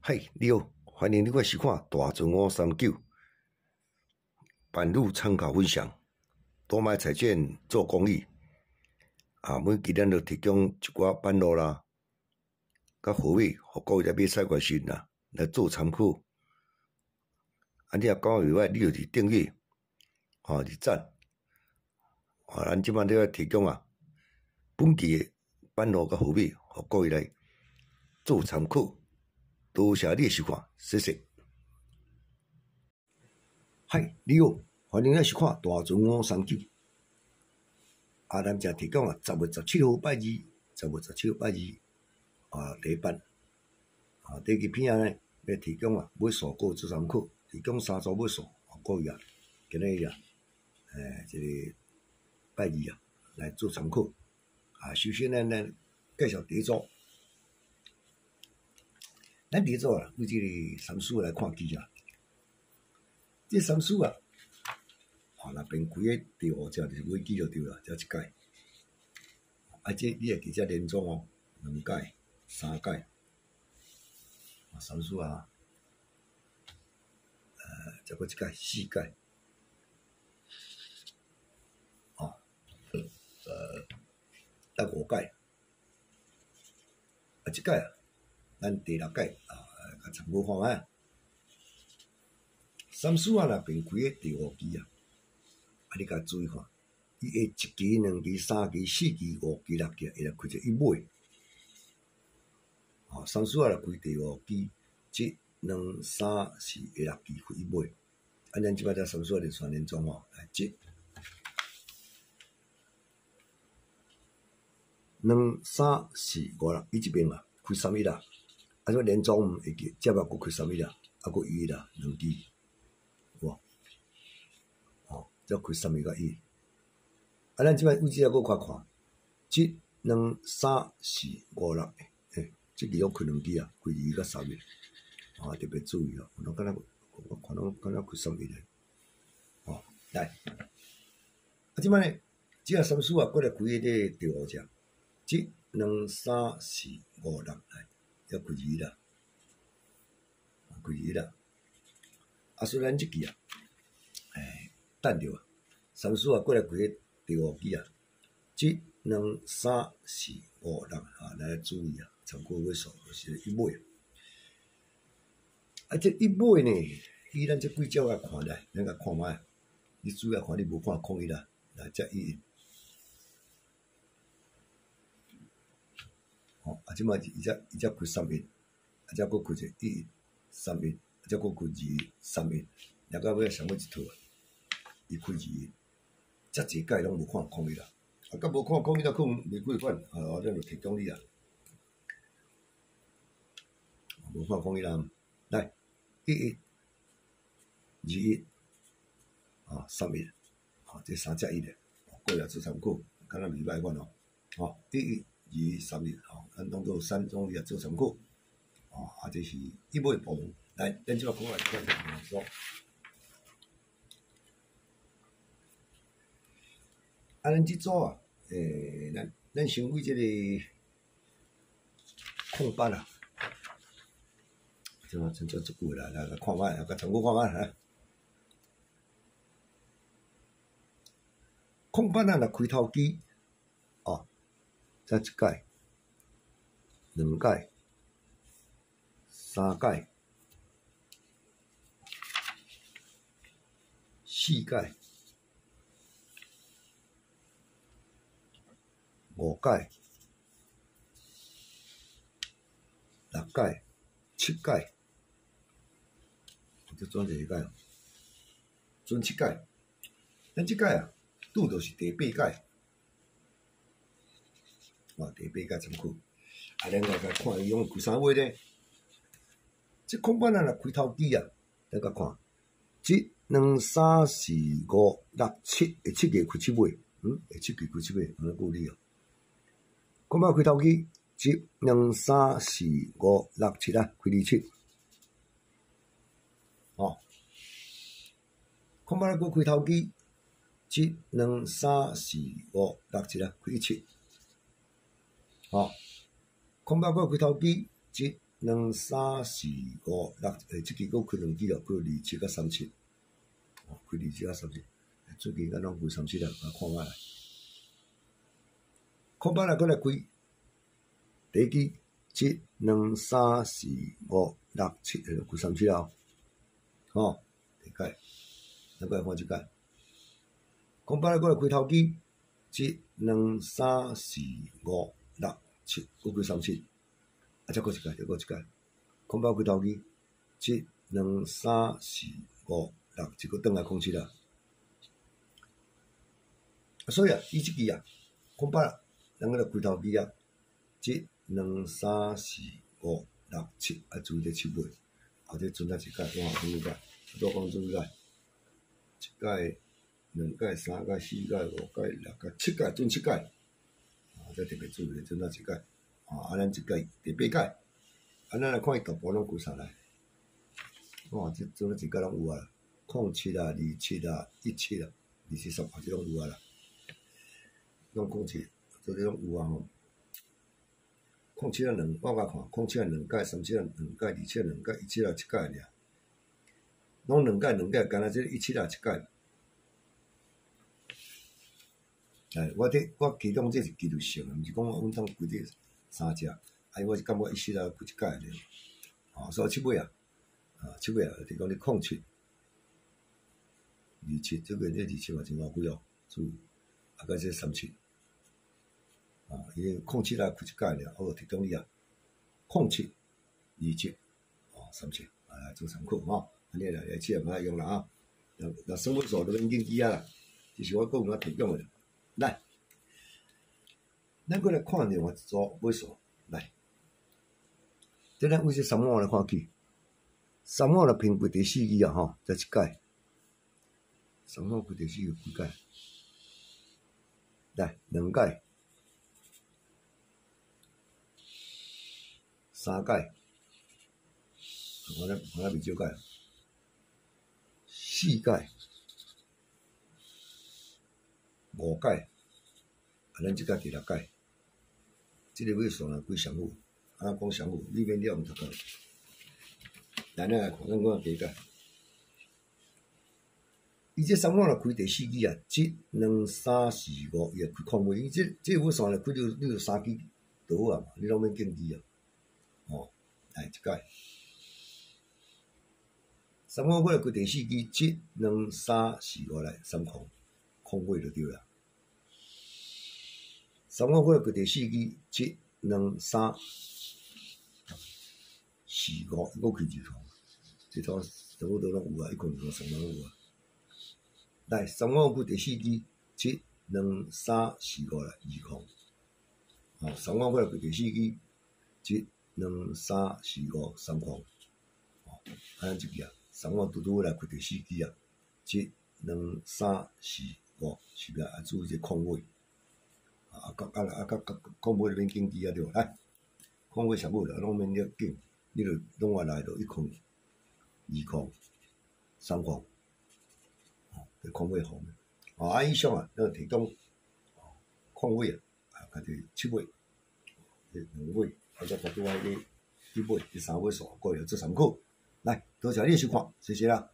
嗨，你好，欢迎你来收看大船539版路参考分享。多买彩券做公益每期咱就提供一寡版路啦，甲货尾，互各位来买菜关心啦，来做参考。你若讲袂歹，你就是订阅，是赞。咱即摆咧提供本期的版路甲货尾，互各位来做参考。多谢你的收看，谢谢。嗨，你好，欢迎来收看大船539。咱正提供10月17号拜二，10月17号拜二第一版第一片呢要提供买数股做参考，提供3组买数，各位今日这个拜二来做参考首先呢，介绍第一组。咱第一组为这个参数来看机这参数那边开个第5只就是买机就对了，这一届。这你会记这连庄2届、3届，参数再过一届4届，到5届，这届咱第6届较参考看卖。参数若边开个第5期你甲注意看，伊会1期、2期、3期、4期、5期、6期会来开一一尾。参数若开第5期，1、2、3、4、6期开一尾。咱即摆只参数连串连庄来1、2、3、4、5、6，伊这边开3亿啦。这连庄会记，接下佫开3亿啦，佫1亿啦，2期。才开3亿甲1亿。咱即摆位置佫看1、2、3、4、5、6，这期开2期开2亿甲3亿，特别注意我看到敢若开3亿咧，来，即摆呢，这个参数过来开迄个第5只，1、2、3、4、5、6，来，要开2亿啦，开2亿啦。所以咱这期等着参数过来开第5期1、2、3、4、5、6来注意参考尾数就是一尾。这一尾呢，以咱这几招看来，咱甲看卖，你主要看你无看01啦，这1。即摆伊才开3亿，才佫开一1亿、3亿，才佫开2亿、3亿，了到尾上尾一套伊开2亿。遮济届拢无看01啦，甲无看01啦，可能袂几款咱就提供你无看01啦，来1亿、2亿3亿这3只亿咧，各位做参考，敢若袂歹款1亿、2亿、3亿咱当做3种你做参考这是一尾部分。来，咱即摆讲来看说。咱即组咱先为这个空班即嘛真足一句啦，来看卖，甲参考看卖空班若开头机才1届、2届、3届、4届、5届、6届、7届，这转几届转7届。咱这届拄着是第8届，第8届参考。咱来看伊用开啥位咧？这空班若开头机咱甲看1、2、3、4、5、6、7，会7个开7尾，会7个开7尾，安尼顾你空班开头机1、2、3、4、5、6、7开27。空班佫开头机1、2、3、4、5、6、7开17。空班佫开头机1、2、3、4、5、6，即期佫开2支哦，开27甲37，开27甲37，最近敢拢开37啊，看卖来，看卖来，佫来开第一支，1、2、3、4、5、6、7，开37啊，吼，第届，咱佫来看即届，看卖来佫来开头支，1、2、3、4、5、6、7，佫开37。啊，再过一届，再过一届，看包开头支，1、2、3、4、5、6，一个转来07啦。所以啊，伊即支啊，看包啦，咱个来开头支啊，1、2、3、4、5、6、7，啊，注意这7尾，后头存啊一届，往后几届，多讲几届，一届、2届、3届、4届、5届、6届、7届，准7届，啊，这特别注意，存啊一届。啊，咱即届第8届，啊，咱来看伊大部拢几啥来？哦，即做了一届拢有啊啦，07啊、27啊、17啊、27、30，即拢有啊啦。拢07，做这拢有啊吼。07啊2，我甲看07啊2届、37啊2届、27啊2届、17啊1届尔，拢2届，干那即17啊1届。我其中这是技术性的，毋是讲阮当规个3只，我是感觉伊适合开一届尔，所以7尾啊，7尾啊，就是讲你07、27，这边这27嘛真偌贵哦，注意，啊，甲这37，因为07来开一届尔，我提供你啊，07、27、37，来做参考吼，安尼来试下用啦啊，那生活所都已经记啊啦，这是我个人提供的，来。咱过来看另外一组尾数，来，这咱为这3号来看起，3号来评过第4支啊吼，才一届，3号开第4支几届？来2届、3届，我咱未少届，4届、5届，啊，咱即届第6届。即个尾数若几常有，讲常有，你免了毋读到。来，咱来看，咱讲第一届。伊这3号若开第4支啊，1、2、3、4、5，伊会开空位。伊这尾数若开你就3支就好啊嘛，你拢免竞技啊。来一届。3号过来开第4支，1、2、3、4、5来3空位就对啦。3号过来开第4支，1、2、3、4、5，佫开2空，这套差不多拢有啊，一共3拢有啊。来，3号开第4支，1、2、3、4、5来2空。3号过来开第4支，1、2、3、4、5 3空。咱即支啊，3号拄拄来开第4支啊，1、2、3、4、5，是不啊？注意这空位。空位免紧记啊对，来，空位上好啦，拢免了紧，你著拢原来著1空、2空、3空，空位好嘛？以上啊，咱提供空位啊，家己7位、2位，或者拄拄迄个1位、第3位数，各有做参考。来，多谢你的收看，谢谢啦。